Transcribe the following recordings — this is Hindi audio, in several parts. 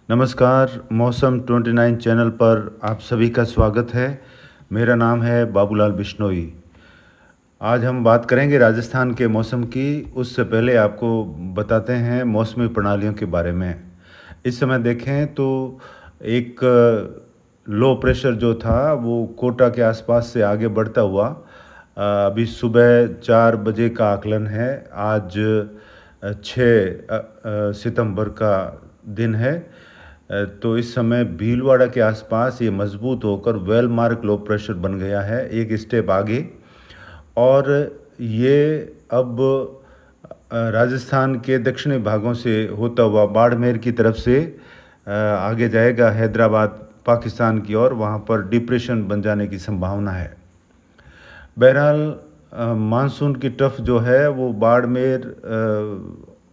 नमस्कार, मौसम 29 चैनल पर आप सभी का स्वागत है। मेरा नाम है बाबूलाल बिश्नोई। आज हम बात करेंगे राजस्थान के मौसम की। उससे पहले आपको बताते हैं मौसमी प्रणालियों के बारे में। इस समय देखें तो एक लो प्रेशर जो था वो कोटा के आसपास से आगे बढ़ता हुआ अभी सुबह 4 बजे का आकलन है। आज 6 सितंबर का दिन है। तो इस समय भीलवाड़ा के आसपास ये मजबूत होकर वेलमार्क लो प्रेशर बन गया है, एक स्टेप आगे। और ये अब राजस्थान के दक्षिणी भागों से होता हुआ बाड़मेर की तरफ से आगे जाएगा हैदराबाद पाकिस्तान की ओर, वहाँ पर डिप्रेशन बन जाने की संभावना है। बहरहाल मानसून की ट्रफ जो है वो बाड़मेर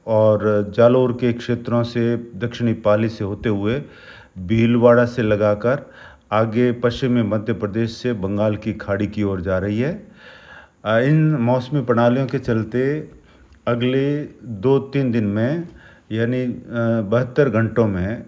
और जालोर के क्षेत्रों से दक्षिणी पाली से होते हुए भीलवाड़ा से लगाकर आगे पश्चिमी मध्य प्रदेश से बंगाल की खाड़ी की ओर जा रही है। इन मौसमी प्रणालियों के चलते अगले 2-3 दिन में यानी 72 घंटों में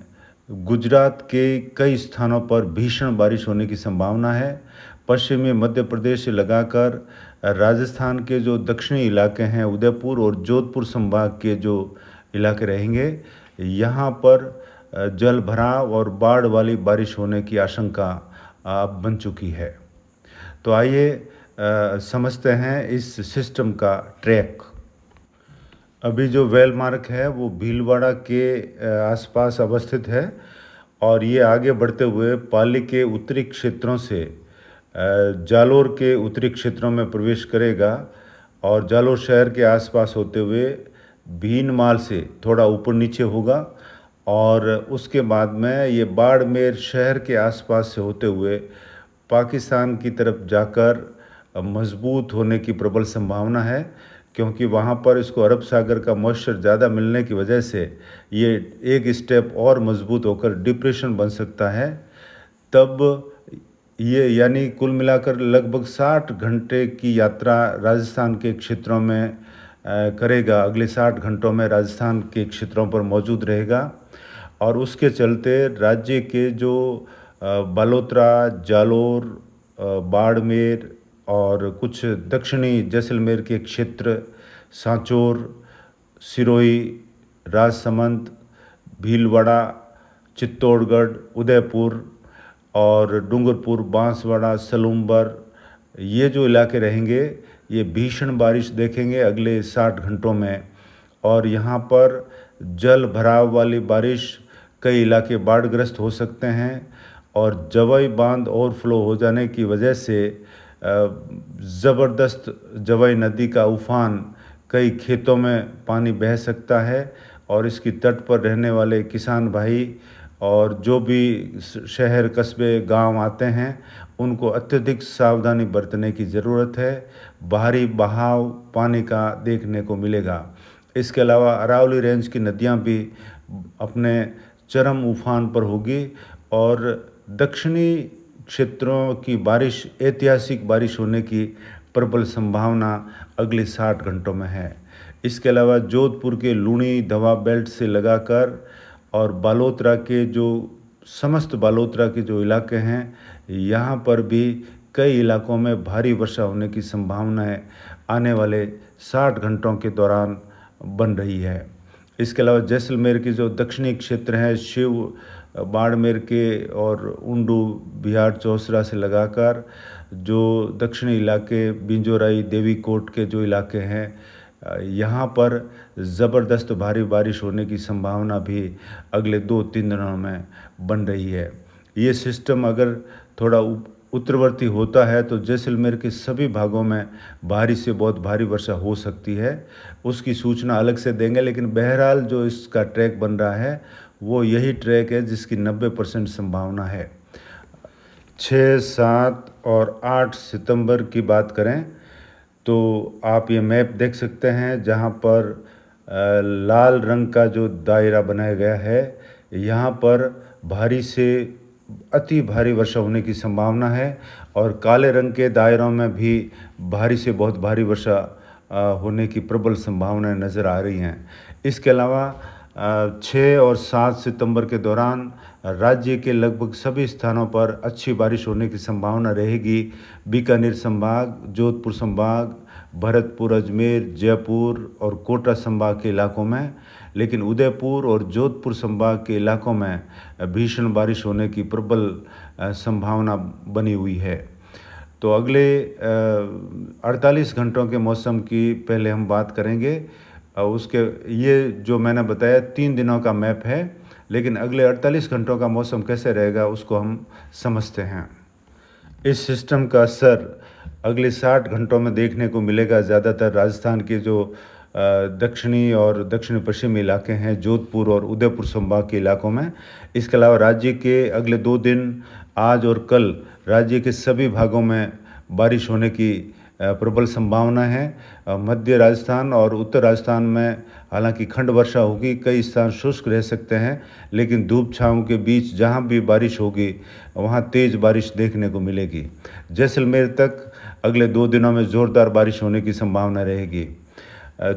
गुजरात के कई स्थानों पर भीषण बारिश होने की संभावना है। पश्चिमी मध्य प्रदेश से लगाकर राजस्थान के जो दक्षिणी इलाके हैं, उदयपुर और जोधपुर संभाग के जो इलाके रहेंगे, यहाँ पर जल भराव और बाढ़ वाली बारिश होने की आशंका अब बन चुकी है। तो आइए समझते हैं इस सिस्टम का ट्रैक। अभी जो वेलमार्क है वो भीलवाड़ा के आसपास अवस्थित है और ये आगे बढ़ते हुए पाली के उत्तरी क्षेत्रों से जालोर के उत्तरी क्षेत्रों में प्रवेश करेगा और जालोर शहर के आसपास होते हुए भीनमाल से थोड़ा ऊपर नीचे होगा और उसके बाद में ये बाड़मेर शहर के आसपास से होते हुए पाकिस्तान की तरफ जाकर मजबूत होने की प्रबल संभावना है, क्योंकि वहाँ पर इसको अरब सागर का मॉइस्चर ज़्यादा मिलने की वजह से ये एक स्टेप और मजबूत होकर डिप्रेशन बन सकता है। तब ये यानी कुल मिलाकर लगभग 60 घंटे की यात्रा राजस्थान के क्षेत्रों में करेगा। अगले 60 घंटों में राजस्थान के क्षेत्रों पर मौजूद रहेगा और उसके चलते राज्य के जो बालोतरा, जालोर, बाड़मेर और कुछ दक्षिणी जैसलमेर के क्षेत्र, सांचौर, सिरोही, राजसमंद, भीलवाड़ा, चित्तौड़गढ़, उदयपुर और डूंगरपुर, बांसवाड़ा, सलूम्बर, ये जो इलाके रहेंगे ये भीषण बारिश देखेंगे अगले 60 घंटों में। और यहाँ पर जल भराव वाली बारिश, कई इलाके बाढ़ग्रस्त हो सकते हैं और जवई बांध ओवरफ्लो हो जाने की वजह से ज़बरदस्त जवई नदी का उफान कई खेतों में पानी बह सकता है और इसकी तट पर रहने वाले किसान भाई और जो भी शहर, कस्बे, गांव आते हैं उनको अत्यधिक सावधानी बरतने की ज़रूरत है। भारी बहाव पानी का देखने को मिलेगा। इसके अलावा अरावली रेंज की नदियां भी अपने चरम उफान पर होगी और दक्षिणी क्षेत्रों की बारिश, ऐतिहासिक बारिश होने की प्रबल संभावना अगले 60 घंटों में है। इसके अलावा जोधपुर के लूणी दवा बेल्ट से लगाकर और बालोतरा के जो समस्त बालोतरा के जो इलाके हैं, यहाँ पर भी कई इलाकों में भारी वर्षा होने की संभावनाएं आने वाले 60 घंटों के दौरान बन रही है। इसके अलावा जैसलमेर के जो दक्षिणी क्षेत्र हैं, शिव, बाड़मेर के और उंडू, बिहार, चौसरा से लगाकर जो दक्षिणी इलाके बिंजोराई, देवीकोट के जो इलाके हैं, यहाँ पर ज़बरदस्त भारी बारिश होने की संभावना भी अगले 2-3 दिनों में बन रही है। ये सिस्टम अगर थोड़ा उत्तरवर्ती होता है तो जैसलमेर के सभी भागों में भारी से बहुत भारी वर्षा हो सकती है। उसकी सूचना अलग से देंगे, लेकिन बहरहाल जो इसका ट्रैक बन रहा है वो यही ट्रैक है जिसकी 90% संभावना है। 6, 7 और 8 सितंबर की बात करें तो आप ये मैप देख सकते हैं, जहाँ पर लाल रंग का जो दायरा बनाया गया है, यहाँ पर भारी से अति भारी वर्षा होने की संभावना है और काले रंग के दायरों में भी भारी से बहुत भारी वर्षा होने की प्रबल संभावनाएं नज़र आ रही हैं। इसके अलावा 6 और 7 सितंबर के दौरान राज्य के लगभग सभी स्थानों पर अच्छी बारिश होने की संभावना रहेगी। बीकानेर संभाग, जोधपुर संभाग, भरतपुर, अजमेर, जयपुर और कोटा संभाग के इलाकों में, लेकिन उदयपुर और जोधपुर संभाग के इलाकों में भीषण बारिश होने की प्रबल संभावना बनी हुई है। तो अगले 48 घंटों के मौसम की पहले हम बात करेंगे। उसके ये जो मैंने बताया 3 दिनों का मैप है, लेकिन अगले 48 घंटों का मौसम कैसे रहेगा उसको हम समझते हैं। इस सिस्टम का असर अगले 60 घंटों में देखने को मिलेगा। ज़्यादातर राजस्थान के जो दक्षिणी और दक्षिण पश्चिमी इलाके हैं, जोधपुर और उदयपुर संभाग के इलाकों में। इसके अलावा राज्य के अगले 2 दिन, आज और कल, राज्य के सभी भागों में बारिश होने की प्रबल संभावना है। मध्य राजस्थान और उत्तर राजस्थान में हालांकि खंड वर्षा होगी, कई स्थान शुष्क रह सकते हैं, लेकिन धूप छाँव के बीच जहां भी बारिश होगी वहां तेज़ बारिश देखने को मिलेगी। जैसलमेर तक अगले 2 दिनों में ज़ोरदार बारिश होने की संभावना रहेगी।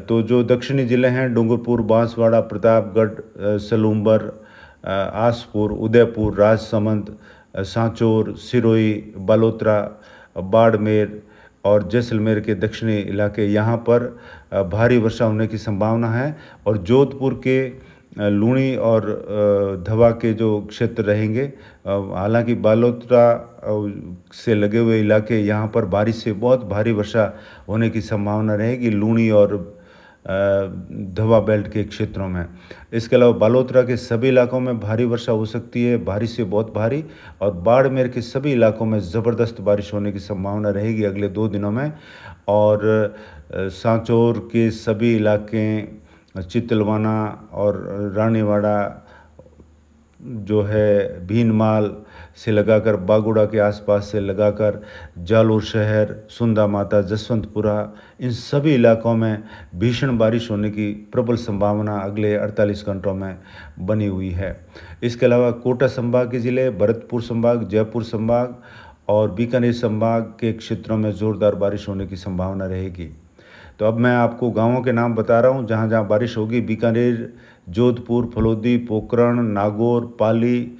तो जो दक्षिणी ज़िले हैं, डूंगरपुर, बांसवाड़ा, प्रतापगढ़, सलूंबर, आसपुर, उदयपुर, राजसमंद, सांचौर, सिरोही, बालोतरा, बाड़मेर और जैसलमेर के दक्षिणी इलाके, यहाँ पर भारी वर्षा होने की संभावना है। और जोधपुर के लूणी और धवा के जो क्षेत्र रहेंगे, हालांकि बालोतरा से लगे हुए इलाके, यहाँ पर बारिश से बहुत भारी वर्षा होने की संभावना रहेगी, लूणी और धवा बेल्ट के क्षेत्रों में। इसके अलावा बालोतरा के सभी इलाकों में भारी वर्षा हो सकती है, भारी से बहुत भारी, और बाड़मेर के सभी इलाकों में ज़बरदस्त बारिश होने की संभावना रहेगी अगले 2 दिनों में। और सांचौर के सभी इलाके, चितलवाना और रानीवाड़ा जो है, भीनमाल से लगाकर बागुड़ा के आसपास से लगाकर जालोर शहर, सुंदा माता, जसवंतपुरा, इन सभी इलाकों में भीषण बारिश होने की प्रबल संभावना अगले 48 घंटों में बनी हुई है। इसके अलावा कोटा संभाग के ज़िले, भरतपुर संभाग, जयपुर संभाग और बीकानेर संभाग के क्षेत्रों में ज़ोरदार बारिश होने की संभावना रहेगी। तो अब मैं आपको गांवों के नाम बता रहा हूं जहां जहां बारिश होगी। बीकानेर, जोधपुर, फलोदी, पोखरण, नागौर, पाली,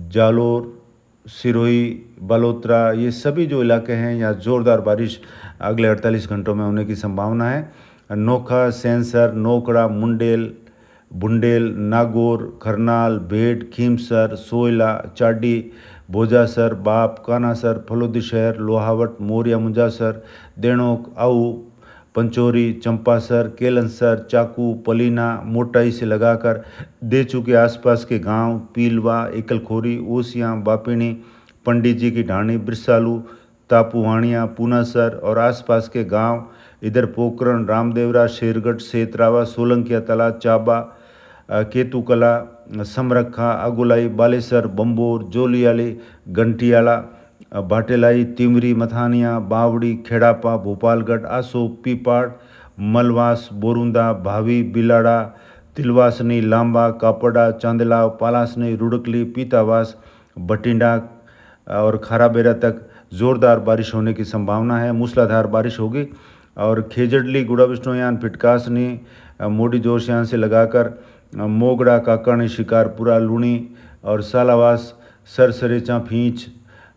जालोर, सिरोही, बालोतरा, ये सभी जो इलाके हैं, यहाँ ज़ोरदार बारिश अगले 48 घंटों में होने की संभावना है। नोखा, सेंसर, नोकड़ा, मुंडेल, बुंडेल, नागौर, करनाल, भेड़, खीमसर, सोयला, चाडी, भोजासर, बाप, कानासर, फलोदी शहर, लोहावट, मोरिया, मुंजासर, देणोक, आऊ, पंचोरी, चंपासर, केलंसर, चाकू, पलीना, मोटाई से लगाकर देचू के आसपास के गांव, पीलवा, एकलखोरी, ओसियाँ, बापिणी, पंडित जी की ढाणी, बिरसालू, तापूवाणिया, पूनासर और आसपास के गांव, इधर पोखरण, रामदेवरा, शेरगढ़, सेतरावा, सोलंकिया तला, चाबा, केतुकला, समरखा, अगुलाई, बालेसर, बम्बोर, जोलियाली, घंटियाला, भाटेलाई, तिमरी, मथानिया, बावड़ी, खेड़ापा, भोपालगढ़, आसो, पीपाड़, मलवास, बोरुंदा, भावी, बिलाड़ा, तिलवासनी, लांबा, कापड़ा, चांदलाव, पालासनी, रुड़कली, पीतावास, बठिंडा और खाराबेरा तक ज़ोरदार बारिश होने की संभावना है। मूसलाधार बारिश होगी। और खेजड़ली, गुड़ा विष्णुयान, पिटकासनी, मोडी जोशियान से लगाकर मोगड़ा, काकणी, शिकारपुरा, लूणी और सालावास, सरसरेचा, फींच,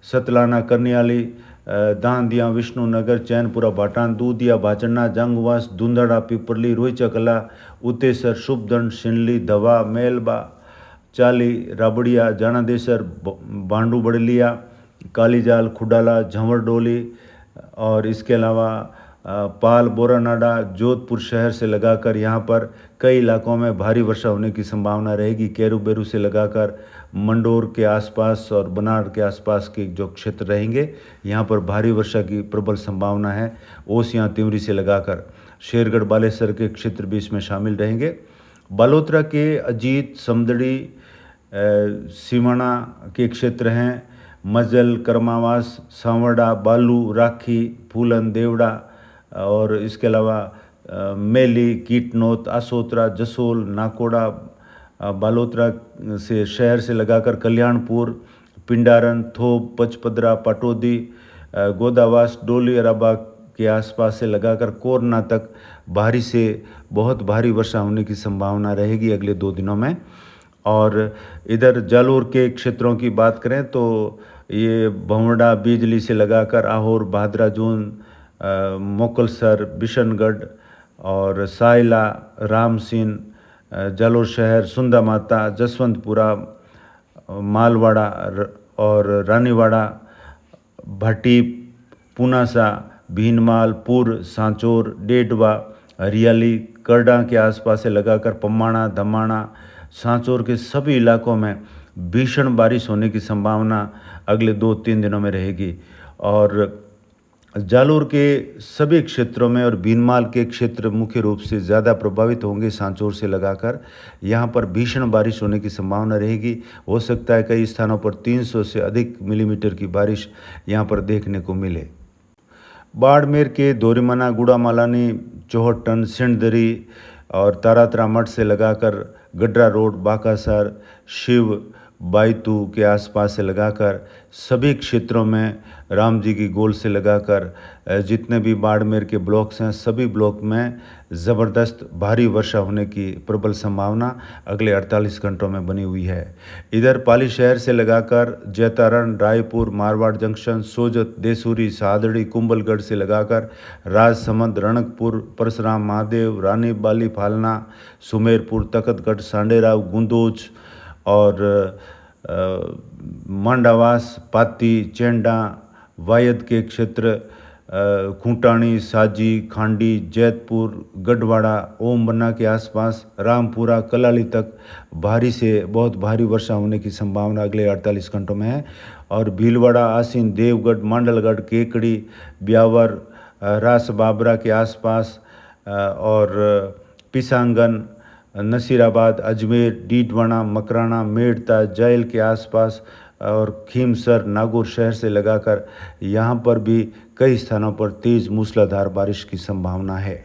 सतलाना, करनियाली, दांदिया, विष्णुनगर, चैनपुरा, भाटान, दूधिया, भाचन्ना, जंगवास, धुंधड़ा, पिपरली, रोहिचा कला, उतेसर, शुभदंड, शिनली, धवा, मेलबा, चाली, राबड़िया, जानादेसर, बांडू बड़लिया, कालीजाल, खुडाला, झंवरडोली और इसके अलावा पाल, बोरानाडा, जोधपुर शहर से लगाकर यहाँ पर कई इलाकों में भारी वर्षा होने की संभावना रहेगी। केरू बेरू से लगाकर मंडोर के आसपास और बनाड़ के आसपास के जो क्षेत्र रहेंगे, यहाँ पर भारी वर्षा की प्रबल संभावना है। ओसियाँ, तिमरी से लगाकर शेरगढ़, बालेसर के क्षेत्र भी इसमें शामिल रहेंगे। बालोतरा के अजीत, समदड़ी, सीमाना के क्षेत्र हैं। मजल, करमावास, सांवड़ा, बालू, राखी, फूलन, देवड़ा और इसके अलावा मेली, कीटनोत, आसोतरा, जसोल, नाकोड़ा, बालोतरा से शहर से लगाकर कल्याणपुर, पिंडारन, थोप, पचपदरा, पाटोदी, गोदावास, डोली, अराबा के आसपास से लगाकर कोरना तक भारी से बहुत भारी वर्षा होने की संभावना रहेगी अगले 2 दिनों में। और इधर जालोर के क्षेत्रों की बात करें तो ये भंवड़ा बिजली से लगाकर आहोर भादरा जून मोकलसर बिशनगढ़ और साइला रामसीन जालोर शहर सुंदा माता जसवंतपुरा मालवाड़ा और रानीवाड़ा भाटी पुनासा भीनमाल पुर सांचौर डेडवा हरियाली करडा के आसपास से लगाकर पम्माणा धमाणा सांचौर के सभी इलाकों में भीषण बारिश होने की संभावना अगले 2-3 दिनों में रहेगी। और जालोर के सभी क्षेत्रों में और भीनमाल के क्षेत्र मुख्य रूप से ज़्यादा प्रभावित होंगे सांचौर से लगाकर। यहाँ पर भीषण बारिश होने की संभावना रहेगी। हो सकता है कई स्थानों पर 300 से अधिक मिलीमीटर की बारिश यहाँ पर देखने को मिले। बाड़मेर के दोरीमना गुड़ामालानी चौहटन सिंधदरी और तारातरा मठ से लगाकर गड्रा रोड बाकासर शिव बायतू के आसपास से लगाकर सभी क्षेत्रों में राम जी की गोल से लगाकर जितने भी बाड़मेर के ब्लॉक्स हैं सभी ब्लॉक में ज़बरदस्त भारी वर्षा होने की प्रबल संभावना अगले 48 घंटों में बनी हुई है। इधर पाली शहर से लगाकर जैतारण रायपुर मारवाड़ जंक्शन सोजत देसूरी सादड़ी कुंभलगढ़ से लगाकर राजसमंद रणकपुर परशुराम महादेव रानी बाली फालना सुमेरपुर तखतगढ़ सांडेराव गुंदोज और मांडावास पाती चेंडा वायद के क्षेत्र खूंटाणी साजी खांडी जैतपुर गढ़वाड़ा ओमबन्ना के आसपास रामपुरा कलाली तक भारी से बहुत भारी वर्षा होने की संभावना अगले 48 घंटों में है। और भीलवाड़ा आसीन देवगढ़ मांडलगढ़ केकड़ी ब्यावर रास बाबरा के आसपास और पिसांगन नसीराबाद अजमेर डीडवाना मकराना मेड़ता जैल के आसपास और खीमसर नागौर शहर से लगाकर यहाँ पर भी कई स्थानों पर तेज़ मूसलाधार बारिश की संभावना है।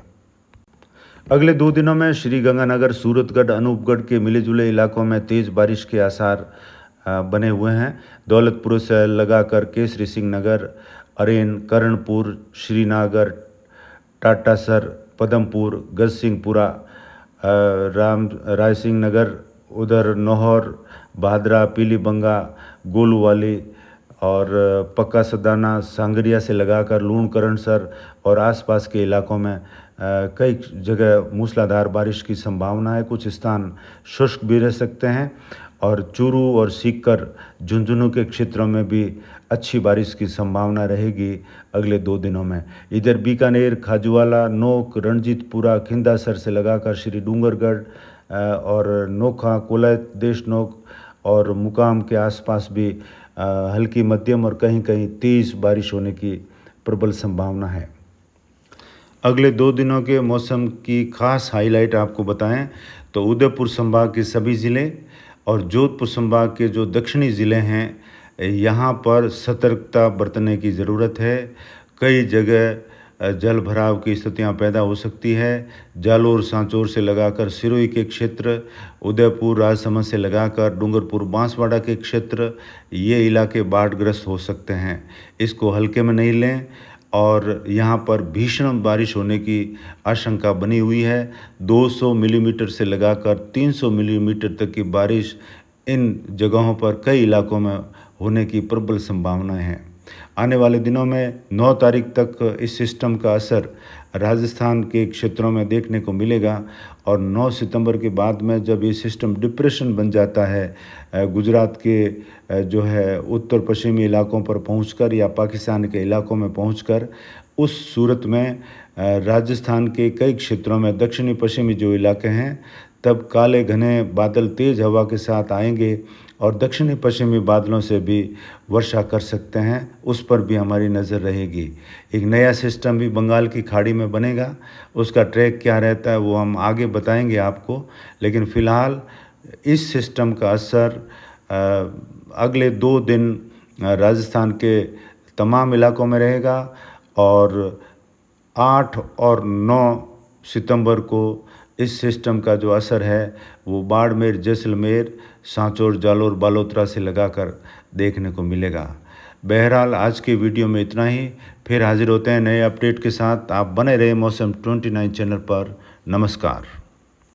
अगले 2 दिनों में श्री गंगानगर सूरतगढ़ अनूपगढ़ के मिले जुले इलाकों में तेज़ बारिश के आसार बने हुए हैं। दौलतपुर से लगाकर केसरी सिंह नगर अरेन करणपुर श्रीनगर टाटासर पदमपुर गजसिंहपुरा राय सिंह नगर उधर नौहर भादरा पीलीबंगा गोलूवाली और पक्का सदाना सांगरिया से लगाकर लूणकरणसर और आसपास के इलाकों में कई जगह मूसलाधार बारिश की संभावना है। कुछ स्थान शुष्क भी रह सकते हैं और चूरू और सीकर झुंझुनू के क्षेत्रों में भी अच्छी बारिश की संभावना रहेगी अगले 2 दिनों में। इधर बीकानेर खाजूवाला नोक रणजीतपुरा खिंदासर से लगाकर श्री डूंगरगढ़ और नोखा कोलैत देशनोक और मुकाम के आसपास भी हल्की मध्यम और कहीं कहीं तेज़ बारिश होने की प्रबल संभावना है। अगले 2 दिनों के मौसम की खास हाईलाइट आपको बताएं तो उदयपुर संभाग के सभी ज़िले और जोधपुर संभाग के जो दक्षिणी ज़िले हैं यहाँ पर सतर्कता बरतने की ज़रूरत है। कई जगह जल भराव की स्थितियाँ पैदा हो सकती है। जालोर सांचौर से लगाकर सिरोही के क्षेत्र उदयपुर राजसमंद से लगाकर डूंगरपुर बांसवाड़ा के क्षेत्र ये इलाके बाढ़ग्रस्त हो सकते हैं। इसको हल्के में नहीं लें और यहाँ पर भीषण बारिश होने की आशंका बनी हुई है। 200 मिलीमीटर से लगाकर 300 मिलीमीटर तक की बारिश इन जगहों पर कई इलाकों में होने की प्रबल संभावनाएं हैं। आने वाले दिनों में 9 तारीख तक इस सिस्टम का असर राजस्थान के क्षेत्रों में देखने को मिलेगा और 9 सितंबर के बाद में जब ये सिस्टम डिप्रेशन बन जाता है गुजरात के जो है उत्तर पश्चिमी इलाकों पर पहुंचकर या पाकिस्तान के इलाकों में पहुंचकर उस सूरत में राजस्थान के कई क्षेत्रों में दक्षिणी पश्चिमी जो इलाके हैं तब काले घने बादल तेज़ हवा के साथ आएंगे और दक्षिणी पश्चिमी बादलों से भी वर्षा कर सकते हैं। उस पर भी हमारी नज़र रहेगी। एक नया सिस्टम भी बंगाल की खाड़ी में बनेगा, उसका ट्रैक क्या रहता है वो हम आगे बताएंगे आपको। लेकिन फ़िलहाल इस सिस्टम का असर अगले 2 दिन राजस्थान के तमाम इलाकों में रहेगा और 8 और 9 सितंबर को इस सिस्टम का जो असर है वो बाड़मेर जैसलमेर सांचौर जालोर बालोतरा से लगाकर देखने को मिलेगा। बहरहाल आज के वीडियो में इतना ही, फिर हाजिर होते हैं नए अपडेट के साथ। आप बने रहे मौसम 29 चैनल पर। नमस्कार।